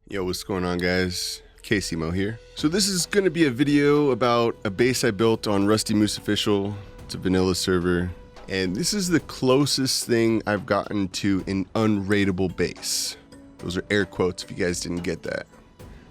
Yo, what's going on, guys? KCmo here. So this is going to be a video about a base I built on Rusty Moose Official. It's a vanilla server, and this is the closest thing I've gotten to an unrateable base. Those are air quotes if you guys didn't get that.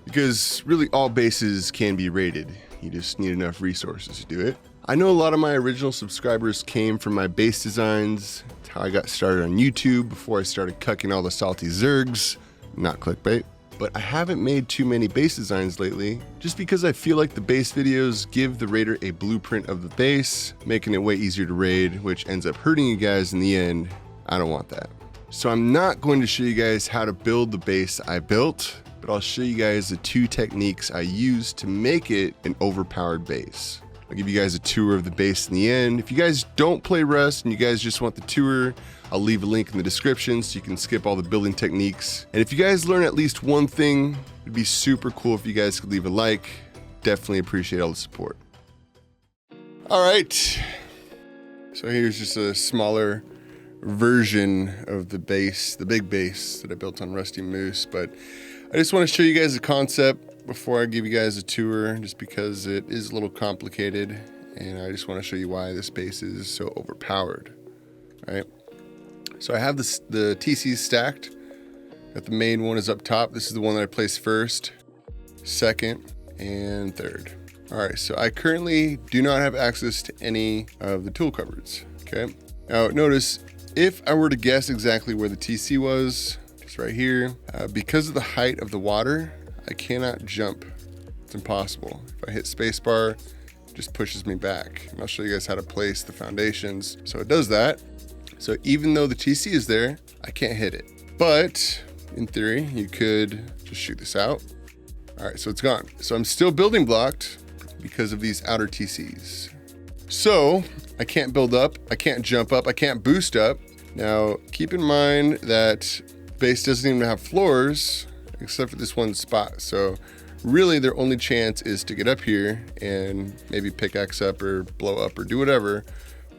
Because really all bases can be rated. You just need enough resources to do it. I know a lot of my original subscribers came from my base designs. It's how I got started on YouTube before I started cucking all the salty zergs. Not clickbait. But I haven't made too many base designs lately, just because I feel like the base videos give the raider a blueprint of the base, making it way easier to raid, which ends up hurting you guys in the end. I don't want that. So I'm not going to show you guys how to build the base I built, but I'll show you guys the two techniques I used to make it an overpowered base. I'll give you guys a tour of the base in the end. If you guys don't play Rust and you guys just want the tour, I'll leave a link in the description so you can skip all the building techniques. And if you guys learn at least one thing, it'd be super cool if you guys could leave a like. Definitely appreciate all the support. All right, so here's just a smaller version of the base, the big base that I built on Rusty Moose. But I just want to show you guys the concept before I give you guys a tour, just because it is a little complicated, and I just want to show you why this base is so overpowered. All right. So I have the TCs stacked. Got the main one is up top. This is the one that I placed first, second, and third. All right, so I currently do not have access to any of the tool cupboards, okay? Now notice, if I were to guess exactly where the TC was, it's right here. Because of the height of the water, I cannot jump. It's impossible. If I hit spacebar, it just pushes me back. And I'll show you guys how to place the foundations. So it does that. So even though the TC is there, I can't hit it. But in theory, you could just shoot this out. All right, so it's gone. So I'm still building blocked because of these outer TCs. So I can't build up, I can't jump up, I can't boost up. Now, keep in mind that base doesn't even have floors except for this one spot. So really their only chance is to get up here and maybe pickaxe up or blow up or do whatever.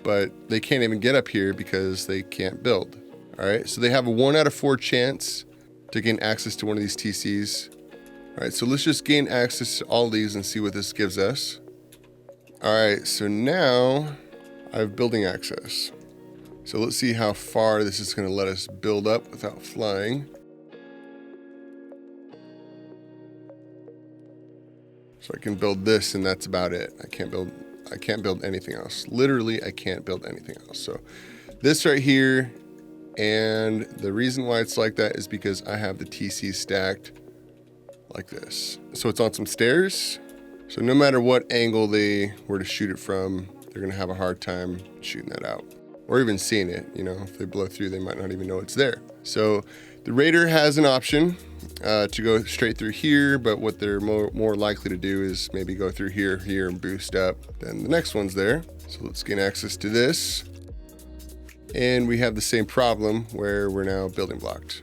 But they can't even get up here because they can't build. All right, so they have a 1 out of 4 chance to gain access to one of these TCs. All right, so let's just gain access to all these and see what this gives us. All right, so now I have building access. So let's see how far this is gonna let us build up without flying. So I can build this and that's about it. I can't build anything else. Literally, I can't build anything else. So this right here, and the reason why it's like that is because I have the TC stacked like this. So it's on some stairs. So no matter what angle they were to shoot it from, they're gonna have a hard time shooting that out. Or even seeing it, you know, if they blow through, they might not even know it's there. So the raider has an option to go straight through here, but what they're more likely to do is maybe go through here, and boost up. Then the next one's there. So let's gain access to this. And we have the same problem where we're now building blocked.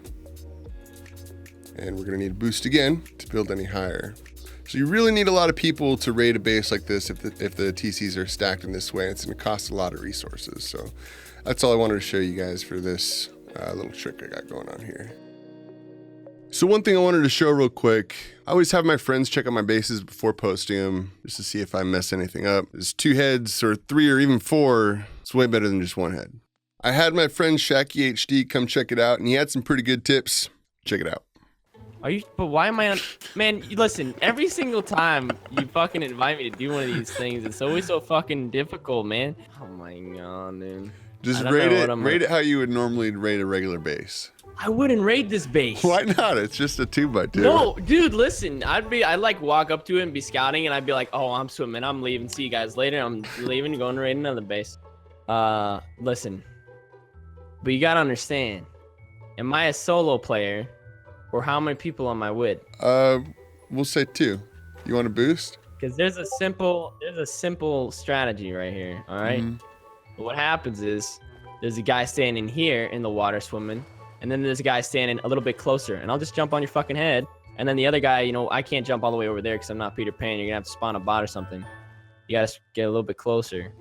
And we're gonna need a boost again to build any higher. So you really need a lot of people to raid a base like this if the TCs are stacked in this way. It's gonna cost a lot of resources. So that's all I wanted to show you guys for this little trick I got going on here. So one thing I wanted to show real quick, I always have my friends check out my bases before posting them, just to see if I mess anything up. There's 2 heads or 3 or even 4. It's way better than just 1 head. I had my friend Shaky HD come check it out, and he had some pretty good tips. Check it out. But why am I on? Man, listen, every single time you fucking invite me to do one of these things, it's always so fucking difficult, man. Oh my god, dude. Just rate it how you would normally rate a regular base. I wouldn't raid this base. Why not? It's just a 2x2. No, dude, listen. I'd like walk up to it and be scouting, and I'd be like, oh, I'm swimming, I'm leaving, see you guys later. I'm leaving, going to raid another base. Listen. But you gotta understand, am I a solo player? Or how many people am I with? We'll say 2. You want to boost? Because there's a simple strategy right here. All right. What happens is there's a guy standing here in the water swimming, and then there's a guy standing a little bit closer, and I'll just jump on your fucking head. And then the other guy, you know, I can't jump all the way over there because I'm not Peter Pan. You're gonna have to spawn a bot or something. You gotta get a little bit closer,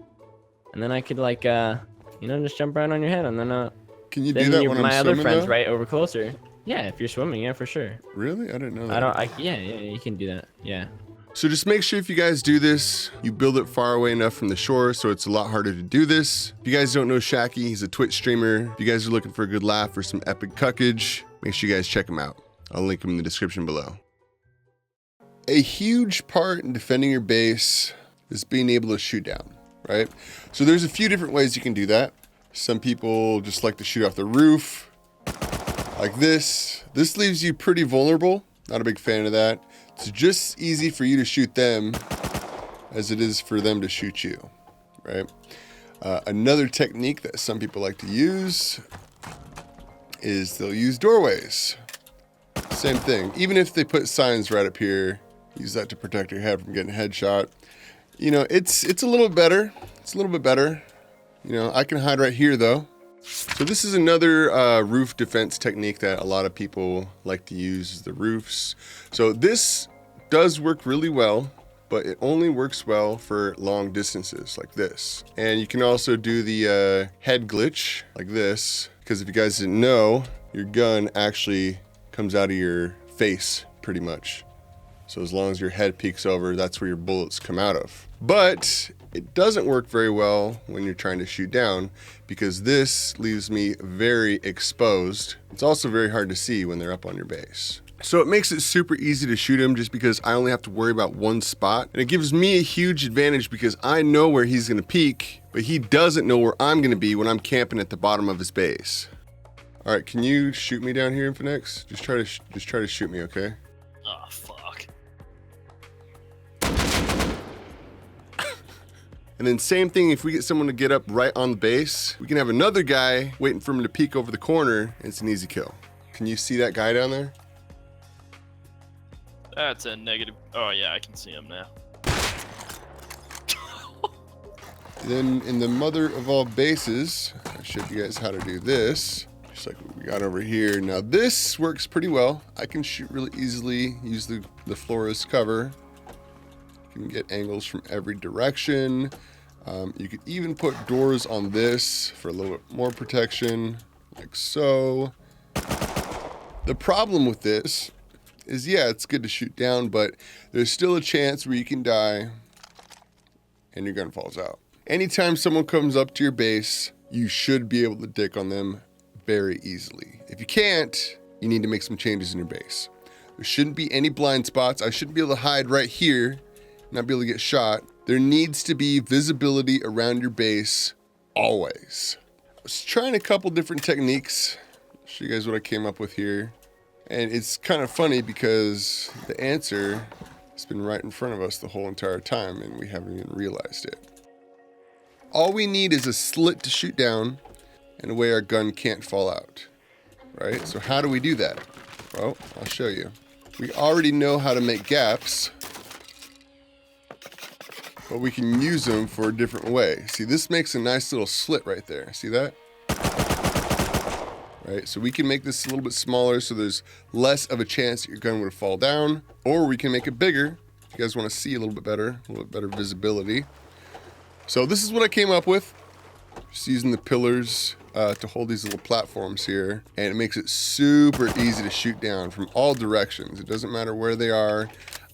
and then I could just jump right on your head, and then can you do that when I'm my other swimming, friend's though? right over closer. Yeah, if you're swimming, yeah, for sure. Really? I didn't know that. Yeah, you can do that. Yeah. So just make sure if you guys do this, you build it far away enough from the shore so it's a lot harder to do this. If you guys don't know Shacky, he's a Twitch streamer. If you guys are looking for a good laugh or some epic cuckage, make sure you guys check him out. I'll link him in the description below. A huge part in defending your base is being able to shoot down, right? So there's a few different ways you can do that. Some people just like to shoot off the roof like this. This leaves you pretty vulnerable. Not a big fan of that. It's just easy for you to shoot them as it is for them to shoot you, right? Another technique that some people like to use is they'll use doorways. Same thing. Even if they put signs right up here, use that to protect your head from getting a headshot. You know, it's a little better. It's a little bit better. You know, I can hide right here though. So this is another roof defense technique that a lot of people like to use, is the roofs. So this does work really well, but it only works well for long distances like this. And you can also do the head glitch like this, because if you guys didn't know, your gun actually comes out of your face pretty much. So as long as your head peeks over, that's where your bullets come out of. But it doesn't work very well when you're trying to shoot down, because this leaves me very exposed. It's also very hard to see when they're up on your base. So it makes it super easy to shoot him just because I only have to worry about one spot. And it gives me a huge advantage because I know where he's gonna peek, but he doesn't know where I'm gonna be when I'm camping at the bottom of his base. All right, can you shoot me down here, Infinix? Just try to shoot me, okay? Oh, fuck. And then same thing, if we get someone to get up right on the base, we can have another guy waiting for him to peek over the corner, and it's an easy kill. Can you see that guy down there? That's a negative. Oh, yeah, I can see him now. Then in the mother of all bases, I showed you guys how to do this. Just like what we got over here. Now this works pretty well. I can shoot really easily, use the floor as cover. You can get angles from every direction. You could even put doors on this for a little bit more protection, like so. The problem with this is, yeah, it's good to shoot down, but there's still a chance where you can die and your gun falls out. Anytime someone comes up to your base, you should be able to dick on them very easily. If you can't, you need to make some changes in your base. There shouldn't be any blind spots. I shouldn't be able to hide right here, not be able to get shot. There needs to be visibility around your base always. I was trying a couple different techniques. I'll show you guys what I came up with here. And it's kind of funny because the answer has been right in front of us the whole entire time and we haven't even realized it. All we need is a slit to shoot down and a way our gun can't fall out, right? So how do we do that? Well, I'll show you. We already know how to make gaps, but we can use them for a different way. See, this makes a nice little slit right there. See that? Right, so we can make this a little bit smaller so there's less of a chance that your gun would fall down, or we can make it bigger if you guys want to see a little bit better visibility. So this is what I came up with. Just using the pillars to hold these little platforms here, and it makes it super easy to shoot down from all directions. It doesn't matter where they are.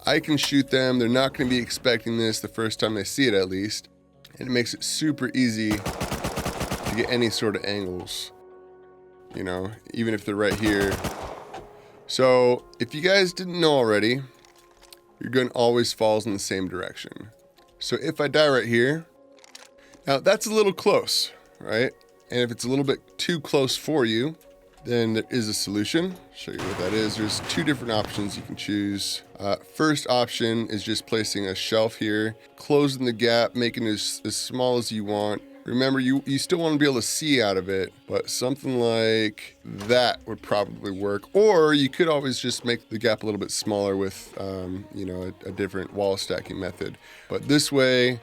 I can shoot them. They're not going to be expecting this the first time they see it, at least. And it makes it super easy to get any sort of angles, you know, even if they're right here. So if you guys didn't know already, your gun always falls in the same direction. So if I die right here, now that's a little close, right? And if it's a little bit too close for you, then there is a solution. I'll show you what that is. There's two different options you can choose. First option is just placing a shelf here, closing the gap, making it as small as you want. Remember, you still want to be able to see out of it, but something like that would probably work. Or you could always just make the gap a little bit smaller with, you know, a different wall stacking method. But this way,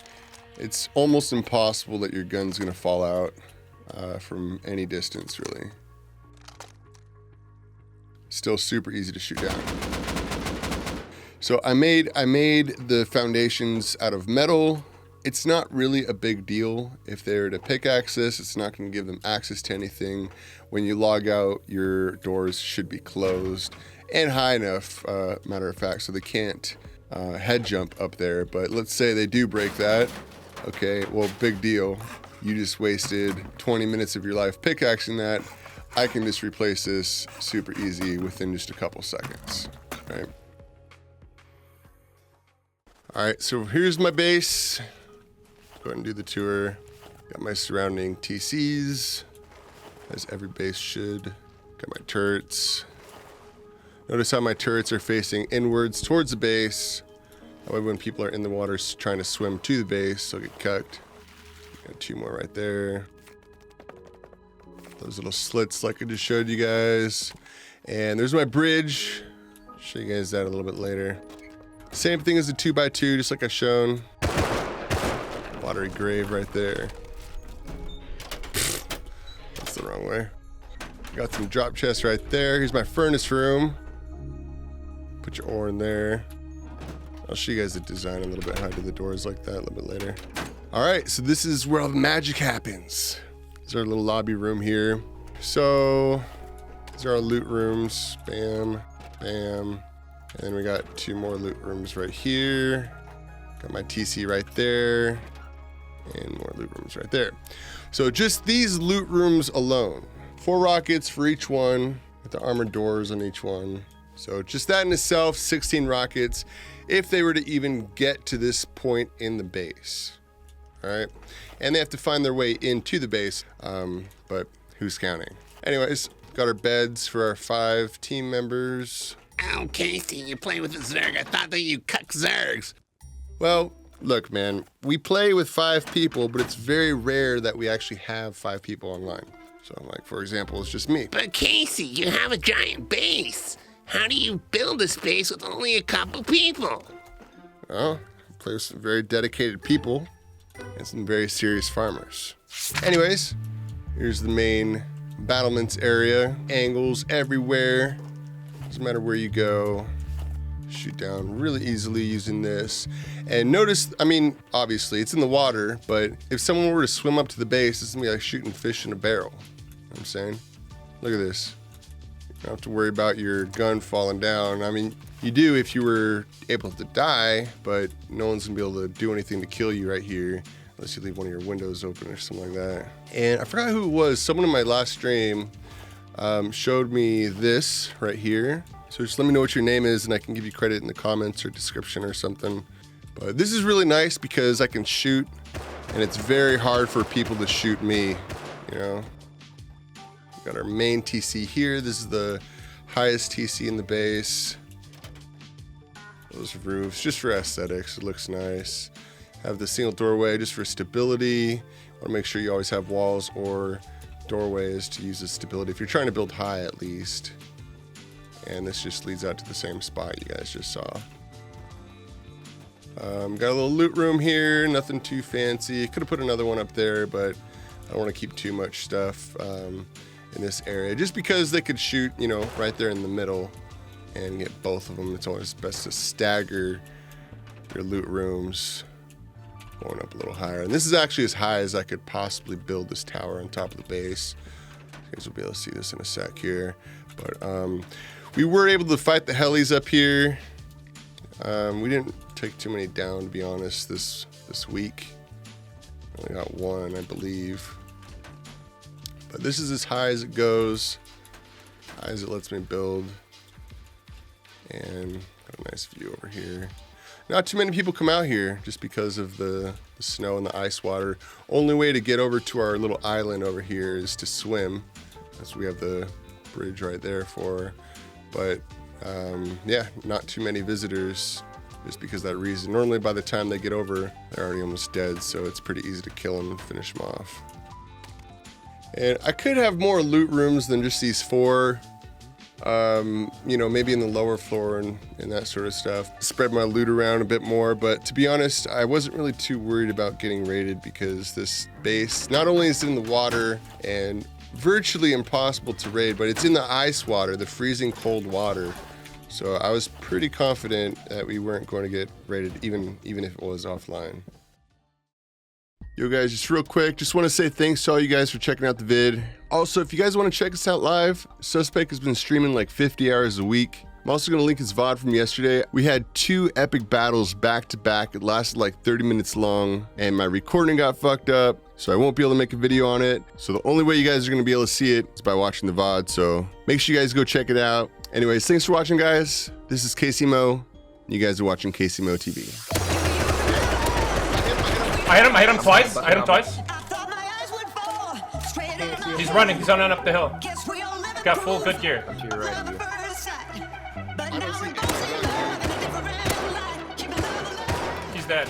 it's almost impossible that your gun's gonna fall out from any distance, really. Still super easy to shoot down. So I made the foundations out of metal it's not really a big deal. If they were to pickaxe this, it's not going to give them access to anything. When you log out, your doors should be closed and high enough, matter of fact, so they can't head jump up there. But let's say they do break that. Okay, well, big deal. You just wasted 20 minutes of your life pickaxing that. I can just replace this super easy within just a couple seconds, right? All right, so here's my base. Go ahead and do the tour. Got my surrounding TCs, as every base should. Got my turrets. Notice how my turrets are facing inwards towards the base. That way when people are in the water trying to swim to the base, they'll get cucked. Got 2 more right there. Those little slits like I just showed you guys. And there's my bridge. I'll show you guys that a little bit later. Same thing as the 2x2, just like I've shown. Watery grave right there. That's the wrong way. Got some drop chests right there. Here's my furnace room. Put your ore in there. I'll show you guys the design a little bit, how I do the doors like that a little bit later. All right, so this is where all the magic happens. This is our little lobby room here. So these are our loot rooms. Bam, bam. And then we got 2 more loot rooms right here. Got my TC right there. And more loot rooms right there. So just these loot rooms alone. 4 rockets for each one, with the armored doors on each one. So just that in itself, 16 rockets, if they were to even get to this point in the base. All right, and they have to find their way into the base, but who's counting? Anyways, got our beds for our 5 team members. Oh, Casey, you play with a Zerg. I thought that you cuck Zergs. Well, look, man, we play with 5 people, but it's very rare that we actually have 5 people online. So, like, for example, it's just me. But Casey, you have a giant base. How do you build a space with only a couple people? Well, I play with some very dedicated people and some very serious farmers. Anyways, here's the main battlements area. Angles everywhere. Doesn't matter where you go. Shoot down really easily using this. And notice, I mean, obviously it's in the water, but if someone were to swim up to the base, it's gonna be like shooting fish in a barrel. You know what I'm saying? Look at this. You don't have to worry about your gun falling down. I mean, you do if you were able to die, but no one's gonna be able to do anything to kill you right here unless you leave one of your windows open or something like that. And I forgot who it was. Someone in my last stream showed me this right here. So just let me know what your name is and I can give you credit in the comments or description or something. But this is really nice because I can shoot and it's very hard for people to shoot me, you know. Got our main TC here. This is the highest TC in the base. Those roofs, just for aesthetics, it looks nice. Have the single doorway just for stability. Want to make sure you always have walls or doorways to use the stability if you're trying to build high at least. And this just leads out to the same spot you guys just saw. Got a little loot room here, nothing too fancy. Could have put another one up there, but I don't want to keep too much stuff in this area, just because they could shoot, you know, right there in the middle and get both of them. It's always best to stagger your loot rooms, going up a little higher. And this is actually as high as I could possibly build this tower on top of the base. You guys will be able to see this in a sec here. But we were able to fight the helis up here. We didn't take too many down, to be honest, this week. Only got 1, I believe. But this is as high as it goes, high as it lets me build. And got a nice view over here. Not too many people come out here just because of the snow and the ice water. Only way to get over to our little island over here is to swim. That's what we have the bridge right there for. But yeah, not too many visitors just because of that reason. Normally by the time they get over, they're already almost dead, so it's pretty easy to kill them and finish them off. And I could have more loot rooms than just these 4. You know, maybe in the lower floor and that sort of stuff. Spread my loot around a bit more, but to be honest, I wasn't really too worried about getting raided because this base, not only is it in the water and virtually impossible to raid, but it's in the ice water, the freezing cold water. So I was pretty confident that we weren't going to get raided even if it was offline. Yo guys, just real quick, just want to say thanks to all you guys for checking out the vid. Also, if you guys want to check us out live, Suspect has been streaming like 50 hours a week. I'm also going to link his VOD from yesterday. We had 2 epic battles back to back. It lasted like 30 minutes long, and my recording got fucked up, so I won't be able to make a video on it. So the only way you guys are going to be able to see it is by watching the VOD, so make sure you guys go check it out. Anyways, thanks for watching, guys. This is KCmo. You guys are watching KCmo TV. I hit him twice. He's running, he's running up the hill. He's got full good gear. To your right of you. He's dead.